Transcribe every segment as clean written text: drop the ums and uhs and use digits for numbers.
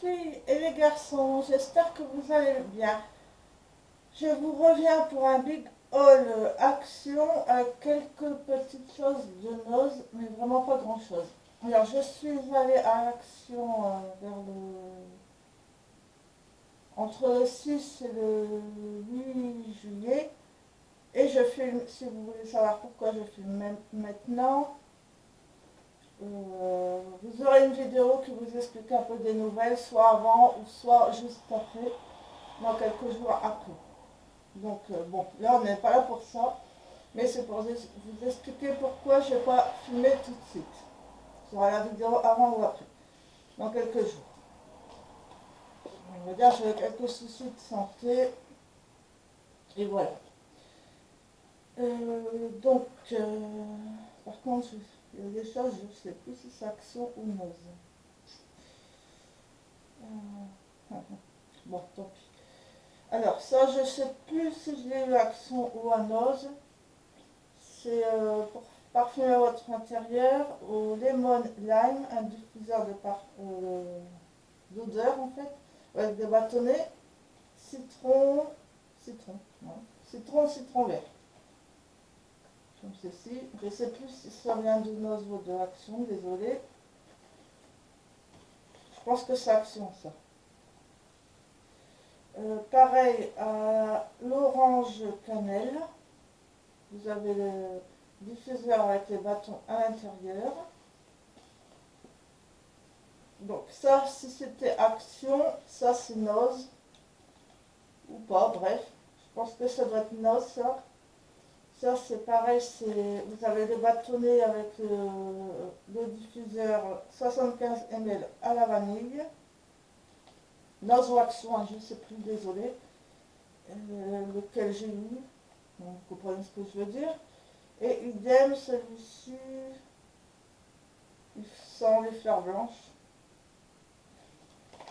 filles et les garçons, j'espère que vous allez bien. Je vous reviens pour un big haul action avec quelques petites choses de Noz, mais vraiment pas grand chose. Alors je suis allée à Action vers entre le 6 et le 8 juillet et je filme, si vous voulez savoir pourquoi je filme maintenant. Vous aurez une vidéo qui vous explique un peu des nouvelles, soit avant ou soit juste après, dans quelques jours après. Donc bon, là on n'est pas là pour ça, mais c'est pour vous expliquer pourquoi je n'ai pas filmé tout de suite. Il y aura la vidéo avant ou après, dans quelques jours. On va dire j'ai quelques soucis de santé, et voilà. Donc, par contre, il y a des choses, je ne sais plus si c'est Action ou Noz. Bon, tant pis. Alors, ça, je ne sais plus si je l'ai eu Action ou à Noz. C'est pour parfumer votre intérieur au Lemon Lime, un diffuseur d'odeur en fait, avec des bâtonnets, citron, citron vert. Comme ceci. Je ne sais plus si ça vient de Noz ou de Action, désolé. Je pense que c'est Action ça. Pareil à l'orange cannelle. Vous avez le diffuseur avec les bâtons à l'intérieur. Donc ça, si c'était Action, ça c'est Noz. Ou pas, bref. Je pense que ça doit être Noz ça. Ça c'est pareil, vous avez le bâtonnet avec le diffuseur 75 ml à la vanille. Noz ou Action, hein, je ne sais plus, désolé. Lequel j'ai eu. Vous comprenez ce que je veux dire. Et idem, celui-ci, il sent les fleurs blanches.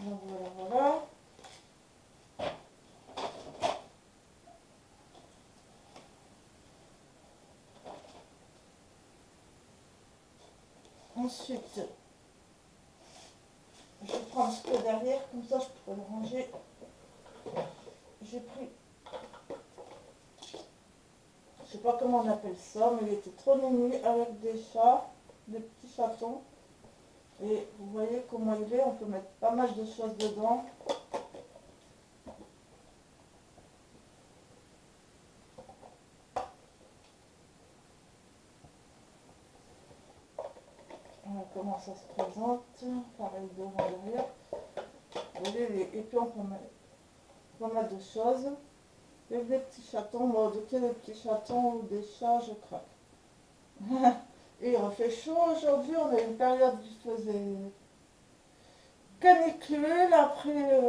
Donc voilà. Ensuite, je prends ce qu'il y a derrière, comme ça je peux le ranger. J'ai pris, je sais pas comment on appelle ça, mais il était trop mimi avec des chats, des petits chatons. Et vous voyez comment il est, on peut mettre pas mal de choses dedans. Voilà comment ça se présente, pareil devant derrière. Vous voyez, et puis on peut mettre pas mal de choses. Et des petits chatons, bon, de quel petits chatons ou des chats, je craque. Et il refait chaud aujourd'hui, on a une période qui faisait canicule. Après,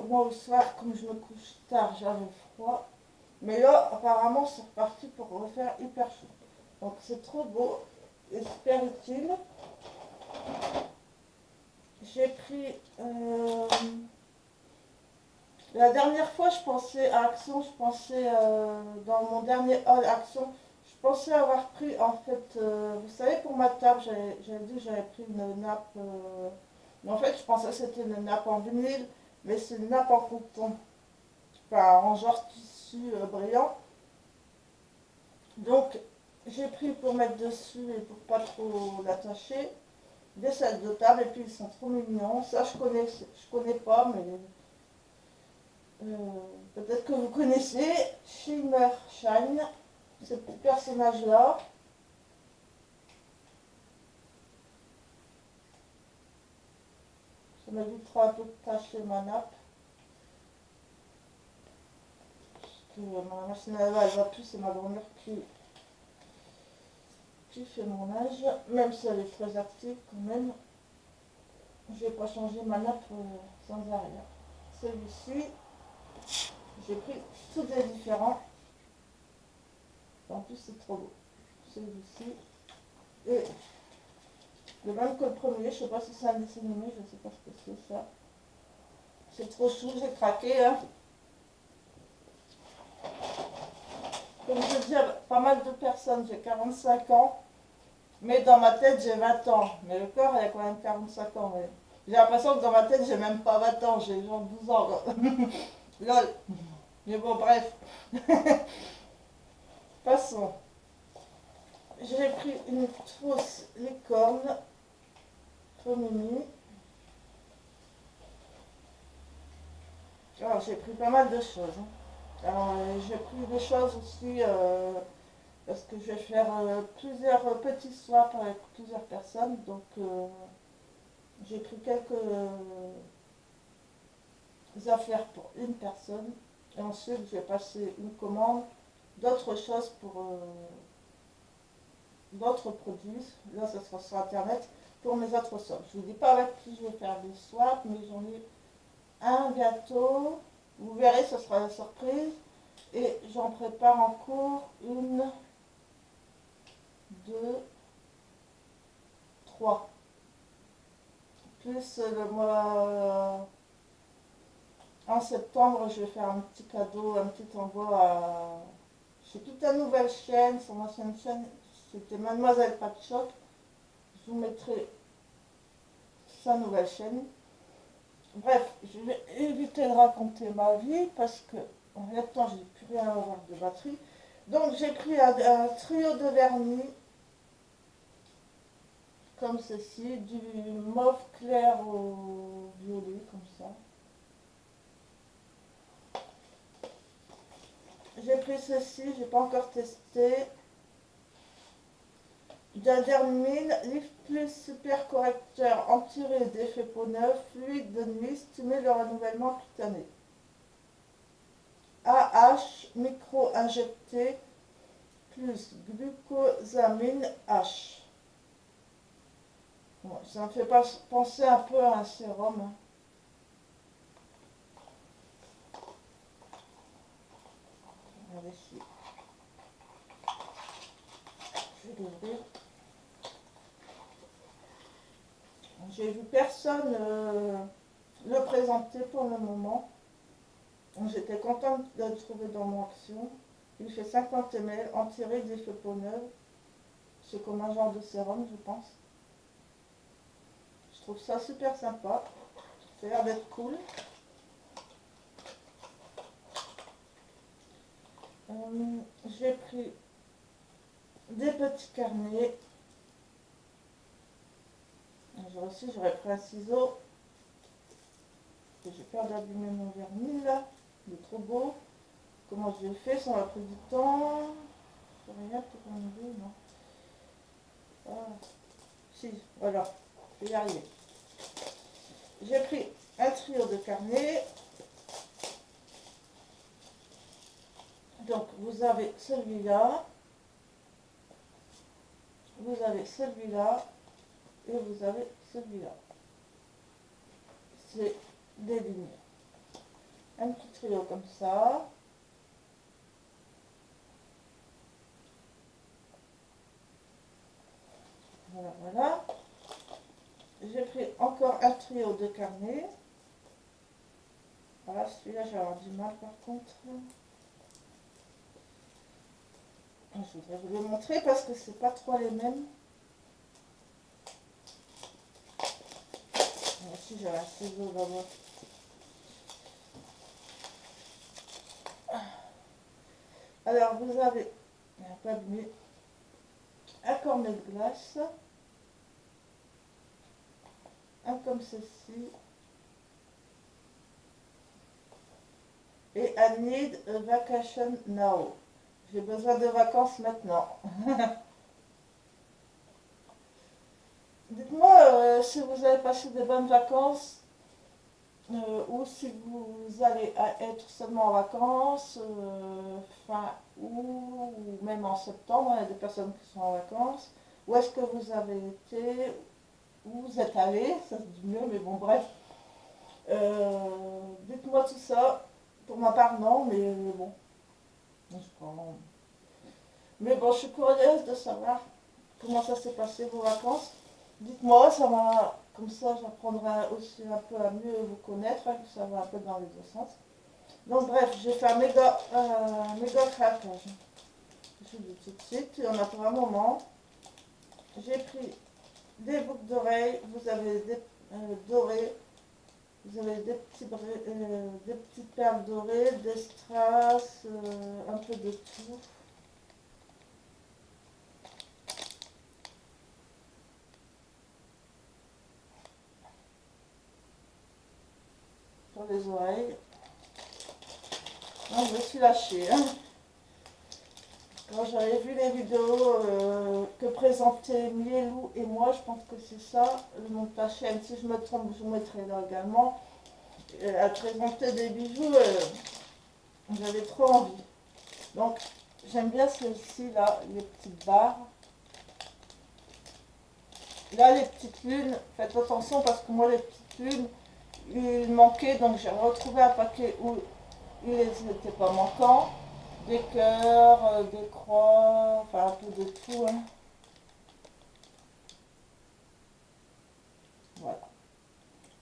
moi au soir, comme je me couche tard, j'avais froid. Mais là, apparemment, c'est reparti pour refaire hyper chaud. Donc c'est trop beau et super utile. J'ai pris... la dernière fois, je pensais à Action, dans mon dernier haul Action, je pensais avoir pris, en fait, vous savez, pour ma table, j'avais dit que j'avais pris une nappe, mais en fait, je pensais que c'était une nappe en vinyle, mais c'est une nappe en coton, enfin, en genre tissu brillant. Donc, j'ai pris pour mettre dessus et pour pas trop l'attacher, des sels de table, et puis ils sont trop mignons. Ça, je connais pas, mais... peut-être que vous connaissez Shimmer Shine, ce petit personnage là. Ça m'évitera un peu de tâcher ma nappe. Parce que ma machine à laver elle va plus, c'est ma grand-mère qui fait mon âge. Même si elle est très active quand même. Je vais pas changer ma nappe sans arrière. Celui-ci, j'ai pris tous des différents. En plus c'est trop beau. Celui-ci. Et le même que le premier, je sais pas si c'est un dessin animé, je sais pas ce que c'est ça. C'est trop chou, j'ai craqué. Hein. Comme je dis à pas mal de personnes, j'ai 45 ans. Mais dans ma tête, j'ai 20 ans. Mais le corps, il a quand même 45 ans. Mais J'ai l'impression que dans ma tête, j'ai même pas 20 ans, j'ai genre 12 ans. Quoi. Lol. Mais bon, bref. Passons. J'ai pris une trousse licorne. Trop mimi. Alors, j'ai pris pas mal de choses. Alors, j'ai pris des choses aussi parce que je vais faire plusieurs petits swaps avec plusieurs personnes. Donc, j'ai pris quelques affaires pour une personne. Et ensuite, je vais passer une commande d'autres choses pour d'autres produits. Là, ça sera sur Internet pour mes autres swaps. Je ne vous dis pas avec qui je vais faire des swaps, mais j'en ai un bientôt. Vous verrez, ce sera la surprise. Et j'en prépare en cours une, deux, trois. Plus le mois en septembre, je vais faire un petit cadeau, un petit envoi à... J'ai toute la nouvelle chaîne, son ancienne chaîne, c'était Mademoiselle Patchoc. Je vous mettrai sa nouvelle chaîne. Bref, je vais éviter de raconter ma vie parce que en même temps, j'ai plus rien à avoir de batterie. Donc j'ai pris un trio de vernis comme ceci, du mauve clair au violet, comme ça. J'ai pris ceci, j'ai pas encore testé. Dermine, Lift Plus Super Correcteur anti-rides d'effet peau neuve, fluide de nuit, stimule le renouvellement cutané. AH, micro-injecté, plus glucosamine H. Bon, ça me fait penser un peu à un sérum. Hein. Regardez ici. Je vais l'ouvrir. J'ai vu personne le présenter pour le moment. J'étais contente de le trouver dans mon action. Il fait 50 ml, anti-rides d'effet peau neuve. C'est comme un genre de sérum, je pense. Je trouve ça super sympa. Ça a l'air d'être cool. J'ai pris des petits carnets. J'aurais pris un ciseau. J'ai peur d'abîmer mon vernis là. Il est trop beau. Comment je l'ai fait? Ça m'a pris du temps. Rien pour enlever, non. Ah. Si, voilà. Je vais y arriver. J'ai pris un trio de carnets. Donc vous avez celui-là. Vous avez celui-là. Et vous avez celui-là. C'est des lignes. Un petit trio comme ça. Voilà, voilà. J'ai pris encore un trio de carnets. Voilà, celui-là, je vais avoir du mal par contre. Je voudrais vous le montrer parce que c'est pas trop les mêmes. Ici, j'ai un ciseau là-bas. Alors, vous avez un cornet de glace. Un comme ceci. Et I need a vacation now. J'ai besoin de vacances maintenant. Dites-moi si vous avez passé de bonnes vacances ou si vous allez être seulement en vacances fin août ou même en septembre. Il y a des personnes qui sont en vacances. Où est-ce que vous avez été? Où vous êtes allé? Ça se dit mieux, mais bon, bref. Dites-moi tout ça. Pour ma part, non, mais bon. Mais bon, je suis curieuse de savoir comment ça s'est passé vos vacances. Dites-moi, ça va, comme ça j'apprendrai aussi un peu à mieux vous connaître, hein, que ça va un peu dans les deux sens. Donc bref, j'ai fait un méga craquage. Je vous dis tout de suite, il y en a pour un moment. J'ai pris des boucles d'oreilles, vous avez dorées. Vous avez des petites perles dorées, des strass, un peu de tout. Pour les oreilles. Non, je me suis lâchée. Hein. Quand j'avais vu les vidéos que présentaient Mielou et moi, je pense que c'est ça, le nom de la chaîne. Si je me trompe, je vous mettrai là également. Elle présentait des bijoux, j'avais trop envie. Donc, j'aime bien celle-ci là, les petites barres. Là, les petites lunes, faites attention parce que moi, les petites lunes, il manquait, donc j'ai retrouvé un paquet où ils n'étaient pas manquants. Des cœurs, des croix, enfin un peu de tout. Hein. Voilà.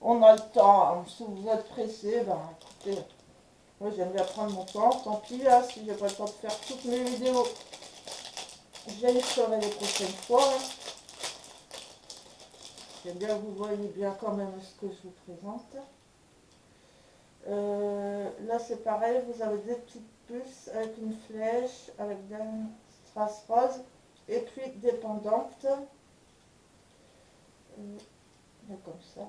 On a le temps, hein. Si vous êtes pressé, ben écoutez, moi j'aime bien prendre mon temps, tant pis, hein, si j'ai pas le temps de faire toutes mes vidéos, je les ferai les prochaines fois. Hein. J'aime bien que vous voyez bien quand même ce que je vous présente. Là c'est pareil, vous avez des petites puces avec une flèche, avec des strass rose, et puis des pendantes. Comme ça.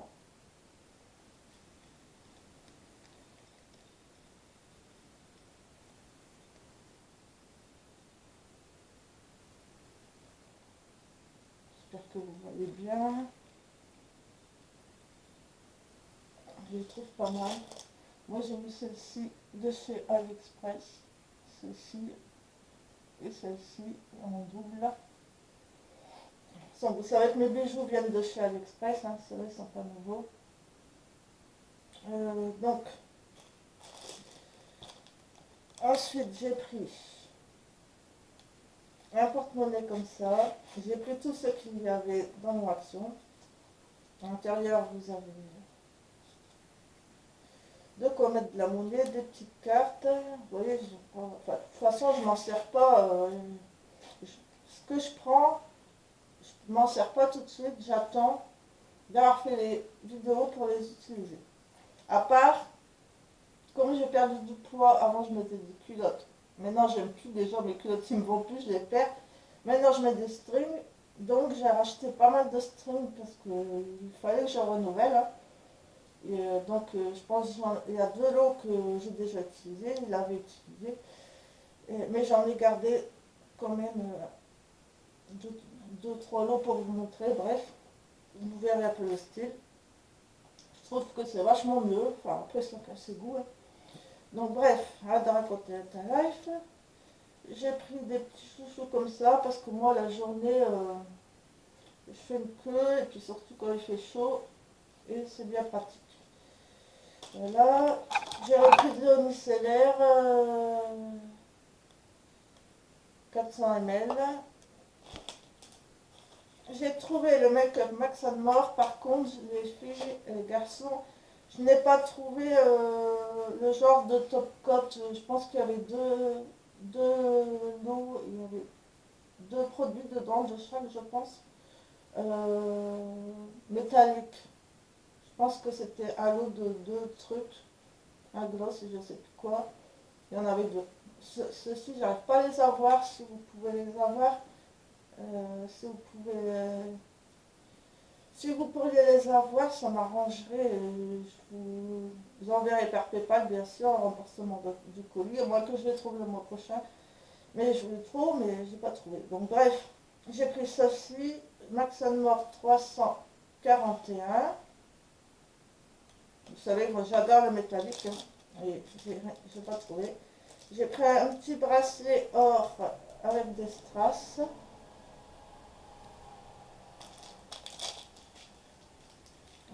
J'espère que vous voyez bien. Je les trouve pas mal. Moi j'ai mis celle-ci de chez AliExpress. Celle-ci et celle-ci en double. Vous savez que mes bijoux viennent de chez AliExpress, hein, c'est vrai, ils sont pas nouveaux. Donc, ensuite j'ai pris un porte-monnaie comme ça. J'ai pris tout ce qu'il y avait dans mon action. À l'intérieur, vous avez de quoi mettre de la monnaie, des petites cartes. Vous voyez, enfin, de toute façon, je m'en sers pas. Ce que je prends, je m'en sers pas tout de suite. J'attends d'avoir fait les vidéos pour les utiliser. À part, comme j'ai perdu du poids, avant je mettais des culottes. Maintenant, j'aime plus déjà mes culottes, ils me vont plus, je les perds. Maintenant, je mets des strings. Donc, j'ai racheté pas mal de strings parce qu'il fallait que je renouvelle. Hein. Et donc, je pense qu'il y a 2 lots que j'ai déjà utilisés, il l'avait utilisé. Mais j'en ai gardé quand même 2-3 lots pour vous montrer. Bref, vous verrez un peu le style. Je trouve que c'est vachement mieux. Enfin, après, c'est ses goûts. Hein. Donc, bref, à raconter ta life. J'ai pris des petits chouchous comme ça parce que moi, la journée, je fais une queue et puis surtout quand il fait chaud, et c'est bien pratique. Voilà, j'ai repris de l'eau micellaire 400 ml. J'ai trouvé le make-up Max More, par contre, les filles et les garçons, je n'ai pas trouvé le genre de top coat. Je pense qu'il y avait deux lots, il y avait 2 produits dedans de chaque, je pense. Métallique. Je pense que c'était un lot de 2 trucs. Un gloss et je sais plus quoi. Il y en avait 2. Ceux-ci, j'arrive pas à les avoir. Si vous pouvez les avoir, si vous pourriez les avoir, ça m'arrangerait. Je vous enverrai par PayPal, bien sûr, en remboursement du colis. À moins que je les trouve le mois prochain. Mais je les trouve, mais j'ai pas trouvé. Donc bref, j'ai pris ceci, Max More 341. Vous savez, moi j'adore le métallique. Hein, et j'ai pas trouvé. J'ai pris un petit bracelet or avec des strass.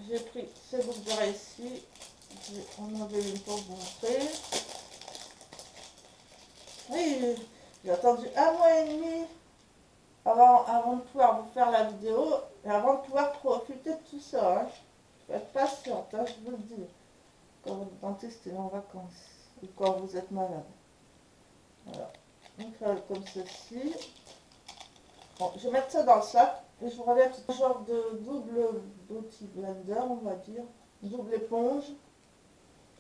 J'ai pris ces boucles d'oreilles ici. On avait une pour vous montrer. Oui, j'ai attendu 1 mois et demi avant de pouvoir vous faire la vidéo et avant de pouvoir profiter de tout ça. Hein. Il faut être patiente, hein, je vous le dis. Quand votre dentiste est en vacances ou quand vous êtes malade. Voilà. Donc comme ceci. Bon, je vais mettre ça dans le sac Et je relève un genre de double beauty blender, on va dire, double éponge.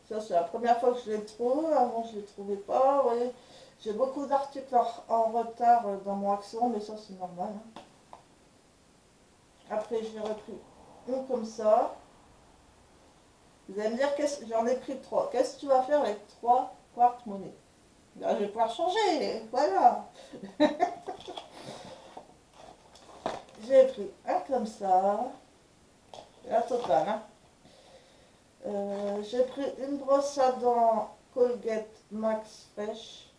Ça, c'est la première fois que je les trouve. Avant, je ne les trouvais pas. Ouais. J'ai beaucoup d'articles en retard dans mon action, mais ça, c'est normal. Hein. Après, j'ai repris une comme ça. Vous allez me dire, j'en ai pris trois. Qu'est-ce que tu vas faire avec trois porte-monnaies? Là, je vais pouvoir changer. Voilà. J'ai pris un comme ça. La totale. Hein. J'ai pris une brosse à dents Colgate Max Fresh.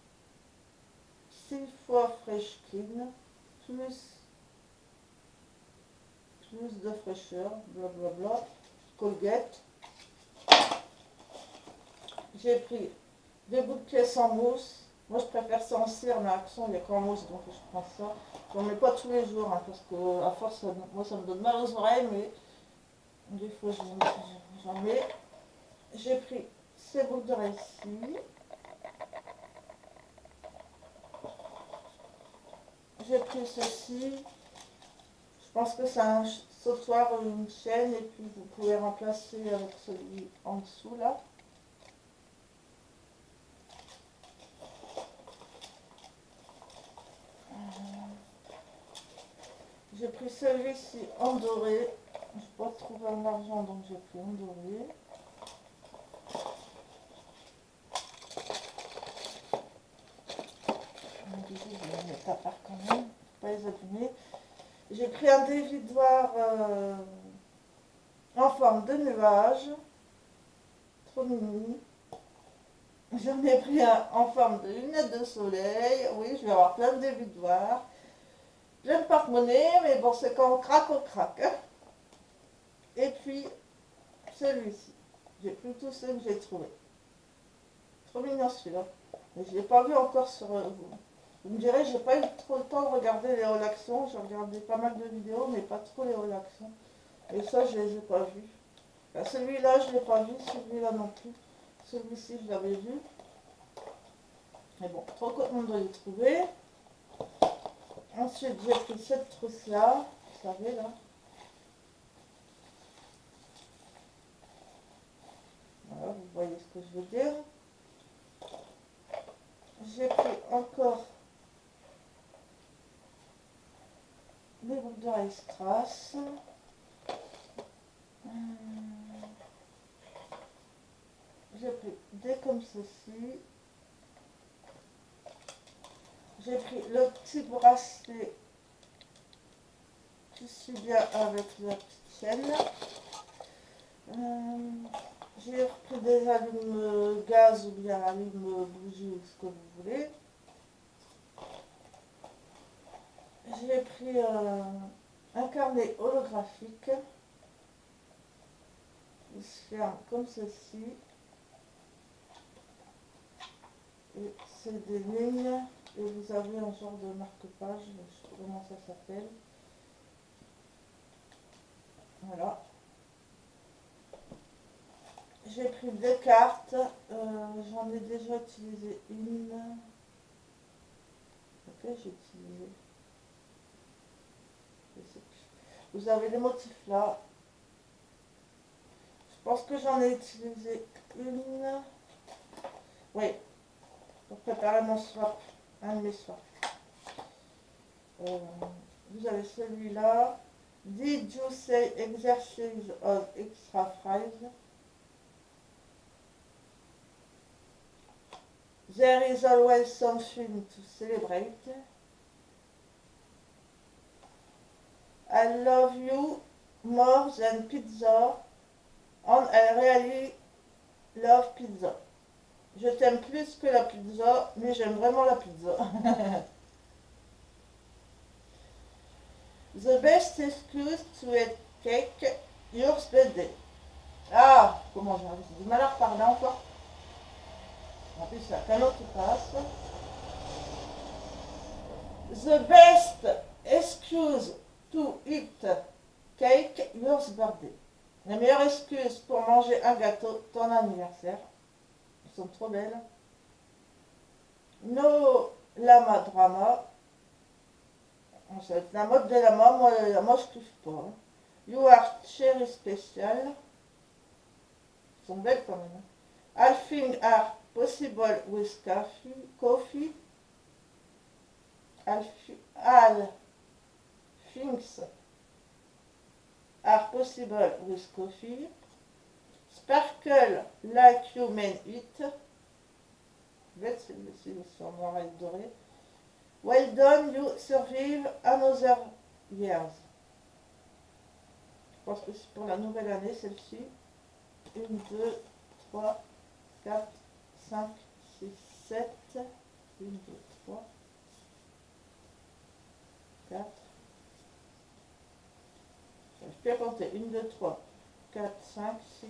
6 fois Fresh Clean. Plus de fraîcheur. Blablabla. Colgate. J'ai pris des bouts de pièces en mousse. Moi, je préfère ça en cire, mais Action, il n'y a qu'en mousse, donc je prends ça. J'en mets pas tous les jours, hein, parce que à force, moi, ça me donne mal aux oreilles, mais des fois, j'en mets. J'ai pris ces boucles d'oreilles-ci. J'ai pris ceci. Je pense que c'est un sautoir ou une chaîne, et puis vous pouvez remplacer avec celui en dessous, là. J'ai pris celui-ci en doré. Je n'ai pas trouvé en argent, donc j'ai pris en doré. Je vais les mettre à part quand même, pas les abîmer. J'ai pris un dévidoir en forme de nuage, trop mini. J'en ai pris un en forme de lunettes de soleil. Oui, je vais avoir plein de dévidoirs. Plein de porte-monnaie, mais bon, c'est quand on craque. Hein. Et puis, celui-ci. J'ai pris tous ceux que j'ai trouvés. Trop mignon celui-là. Mais je ne l'ai pas vu encore sur vous. Vous me direz, j'ai pas eu trop le temps de regarder les relaxons. J'ai regardé pas mal de vidéos, mais pas trop les relaxons. Et ça, je les ai pas vus. Enfin, celui-là, je ne l'ai pas vu. Celui-là non plus. Celui-ci, je l'avais vu. Mais bon, trop content de les trouver. Ensuite, j'ai pris cette trousse-là. Vous savez, là. Voilà, vous voyez ce que je veux dire. J'ai pris encore des boucles d'oreilles strass. J'ai pris des comme ceci. J'ai pris le petit bracelet qui suit bien avec la petite chaîne. J'ai repris des allumes gaz ou bien allumes bougie ou ce que vous voulez. J'ai pris un carnet holographique. Il se ferme comme ceci. Et c'est des lignes. Et vous avez un genre de marque-page. Je ne sais pas comment ça s'appelle. Voilà. J'ai pris deux cartes. J'en ai déjà utilisé une. Laquelle j'ai utilisé? Je sais plus. Vous avez les motifs là. Je pense que j'en ai utilisé une. Oui. Pour préparer mon swap. Un de mes swaps. Vous avez celui-là. Did you say exercise of extra fries? There is always something to celebrate. I love you more than pizza, and I really love pizza. Je t'aime plus que la pizza, mais j'aime vraiment la pizza. The best excuse to eat cake, your birthday. Ah, comment j'ai du mal à reparler encore. En plus, c'est un canot qui passe. The best excuse to eat cake, your birthday. La meilleure excuse pour manger un gâteau, ton anniversaire. Ils sont trop belles. No lama drama. Bon, ça va être la mode de la moi je kiffe pas. Hein. You are cherry special. Ils sont belles quand même. Hein. All things are possible with coffee. All things are possible with coffee. Sparkle like you mean it. Bête, c'est en noir et doré. Well done, you survive another years. Je pense que c'est pour la nouvelle année celle-ci. 1, 2, 3, 4, 5, 6, 7. 1, 2, 3, 4. Je peux compter. 1, 2, 3, 4, 5, 6,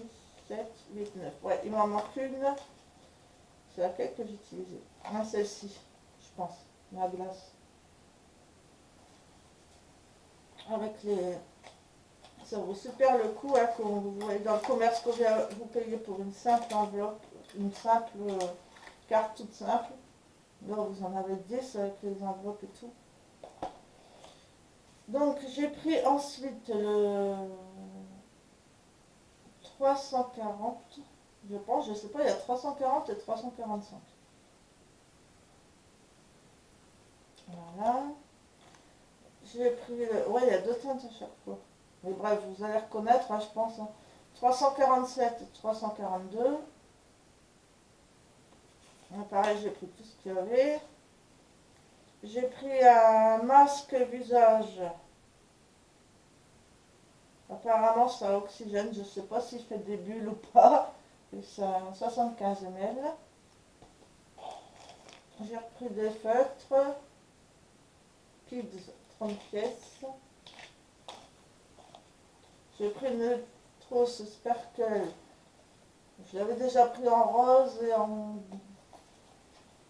7, 8, 9. Ouais, il m'en manque une. C'est laquelle que j'utilisais. Ah, celle-ci, je pense. La glace. Avec les... Ça vaut super le coup hein, quand vous voyez dans le commerce que vous payez pour une simple enveloppe, une simple carte toute simple. Là, vous en avez 10 avec les enveloppes et tout. Donc, j'ai pris ensuite le 340. Je pense, je sais pas, il y a 340 et 345. Voilà. J'ai pris le... Ouais, il y a deux teintes à chaque fois. Mais bref, vous allez reconnaître, hein, je pense. Hein. 347 et 342. Là, pareil, j'ai pris tout ce qu'il y avait. J'ai pris un masque visage. Apparemment, ça oxygène. Je ne sais pas s'il fait des bulles ou pas. Et ça 75 ml. J'ai repris des feutres. Kids 30 pièces. J'ai pris une trousse sparkle. Je l'avais déjà pris en rose et en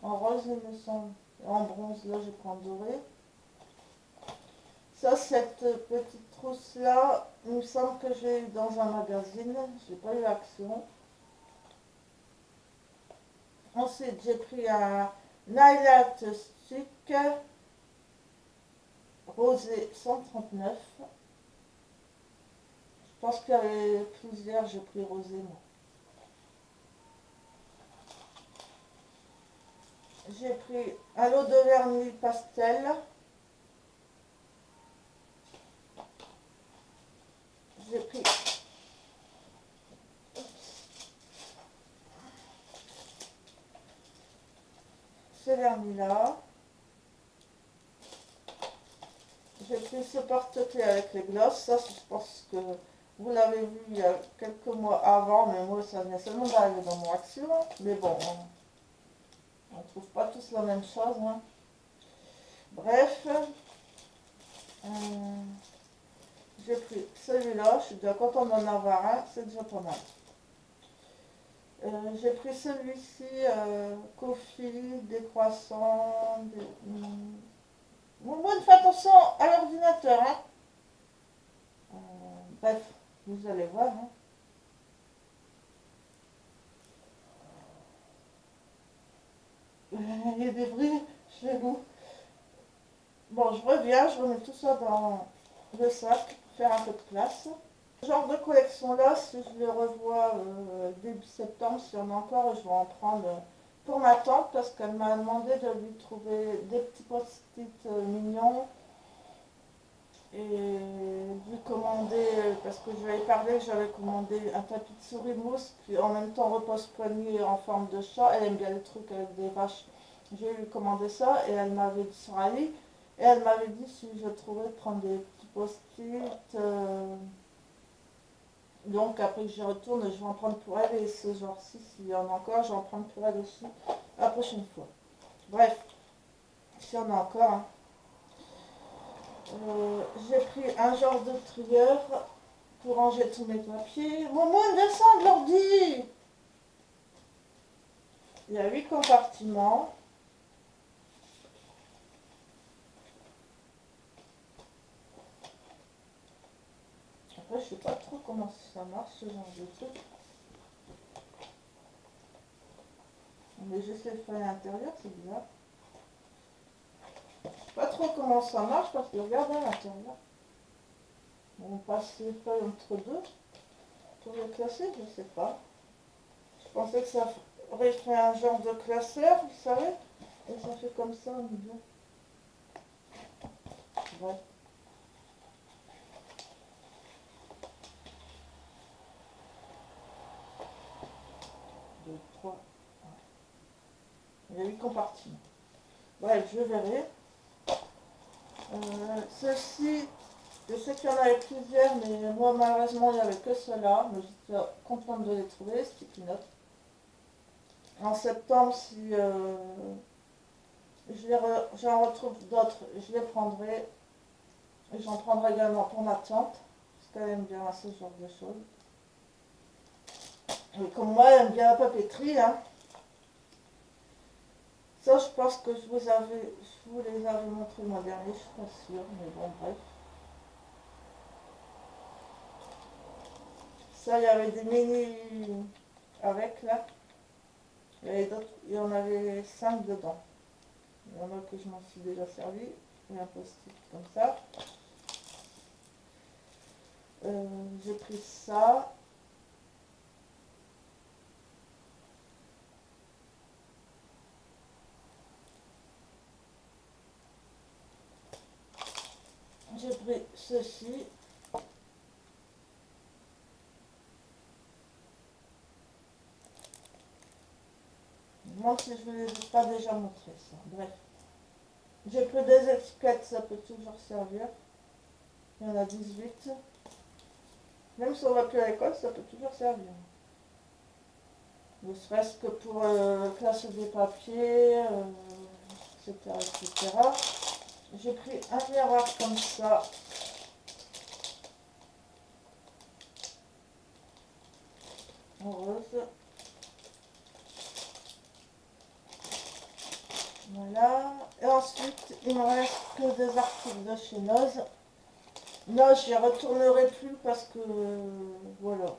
rose, il me semble. Et en bronze, là, je prends doré. Ça, cette petite trousse-là, il me semble que j'ai eu dans un magazine. Je n'ai pas eu Action. Ensuite, j'ai pris un Nylat Stick rosé 139. Je pense qu'il y avait plusieurs, j'ai pris rosé, moi. J'ai pris un lot de vernis pastel. J'ai pris ce vernis-là. J'ai pris ce porte-clés avec les glosses. Ça, je pense que vous l'avez vu il y a quelques mois avant, mais moi, ça venait seulement d'arriver dans mon Action. Mais bon, on ne trouve pas tous la même chose. Hein. Bref, j'ai pris celui-là. Je suis déjà contente d'en avoir un. C'est déjà pas mal. J'ai pris celui-ci, coffee, des croissants, des... Bon, faites attention à l'ordinateur. Hein. Bref, vous allez voir. Hein. Il y a des bruits chez vous. Bon, je reviens, je remets tout ça dans le sac pour faire un peu de place. Ce genre de collection-là, si je le revois début septembre, si on a encore, je vais en prendre pour ma tante parce qu'elle m'a demandé de lui trouver des petits post-it mignons et lui commander, parce que je lui avais parlé, j'avais commandé un tapis de souris mousse, puis en même temps repose-poignet en forme de chat. Elle aime bien les trucs avec des vaches. J'ai lui commandé ça et elle m'avait dit sur Ali, et elle m'avait dit si je trouvais de prendre des petits post-it. Donc après que j'y retourne, je vais en prendre pour elle et ce genre-ci, s'il y en a encore, je vais en prendre pour elle aussi la prochaine fois. Bref, s'il y en a encore. Hein. J'ai pris un genre de trieur pour ranger tous mes papiers. Momo, descends de l'ordi. Il y a 8 compartiments. Après, je sais pas trop comment ça marche ce genre de truc. Mais je sais le faire à l'intérieur, c'est bizarre. Je sais pas trop trop comment ça marche parce que regardez à l'intérieur. On passe les feuilles entre deux pour les classer, je sais pas. Je pensais que ça aurait fait un genre de classeur, vous savez, et ça fait comme ça au milieu. Bref. Deux, trois. Il y a 8 compartiments. Bref, je verrai. Ceci, je sais qu'il y en avait plusieurs, mais moi malheureusement il n'y avait que ceux-là. Mais j'étais contente de les trouver, sticky notes. En septembre, si j'en retrouve d'autres, je les prendrai. Et j'en prendrai également pour ma tante, parce qu'elle aime bien ce genre de choses. Et comme moi, elle aime bien la papeterie, hein. Ça, je pense que je vous les avais montré le mois dernier, je suis pas sûre, mais bon, bref. Ça, il y avait des mini avec, là. Il y en avait 5 dedans. Il y en a que je m'en suis déjà servi. Et un post-it comme ça. J'ai pris ça. J'ai pris ceci. Moi, si je ne les ai pas déjà montré ça. Bref. J'ai pris des étiquettes, ça peut toujours servir. Il y en a 18. Même si on va plus à l'école, ça peut toujours servir. Ne serait-ce que pour classer des papiers, etc., etc. J'ai pris un miroir comme ça. En rose. Voilà. Et ensuite, il me reste que des articles de chez Noz. Noz, j'y retournerai plus parce que, voilà.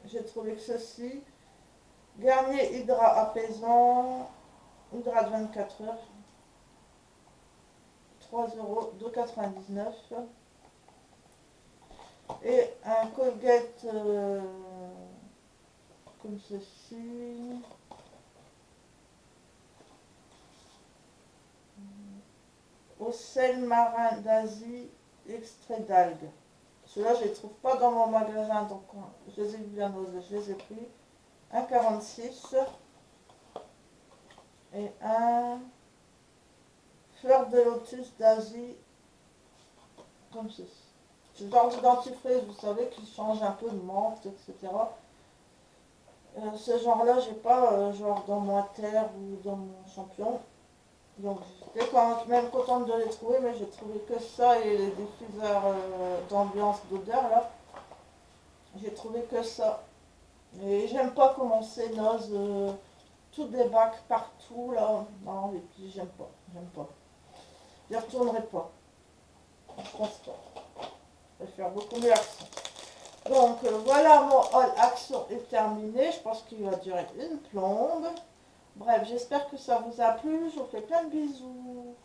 J'ai trouvé que ceci. Garnier Hydra apaisant. Hydra de 24 heures. 3 €, 2,99 €. Et un Colgate comme ceci. Au sel marin d'Asie, extrait d'algues. Ceux-là, je ne les trouve pas dans mon magasin, donc je les ai bien osés, je les ai pris. Un 46 et un fleur de lotus d'Asie, comme ceci. C'est le genre de dentifrice, vous savez, qui change un peu de menthe, etc. Ce genre-là, j'ai pas genre dans mon terre ou dans mon champion. Donc j'étais quand même contente de les trouver, mais j'ai trouvé que ça et les diffuseurs d'ambiance d'odeur là. J'ai trouvé que ça. Et j'aime pas comment c'est Noz, tout débac partout là. Non, et puis j'aime pas. Je ne retournerai pas. Je pense pas. Je vais faire beaucoup mieux Action. Donc voilà, mon haul Action est terminé. Je pense qu'il va durer une plombe. Bref, j'espère que ça vous a plu. Je vous fais plein de bisous.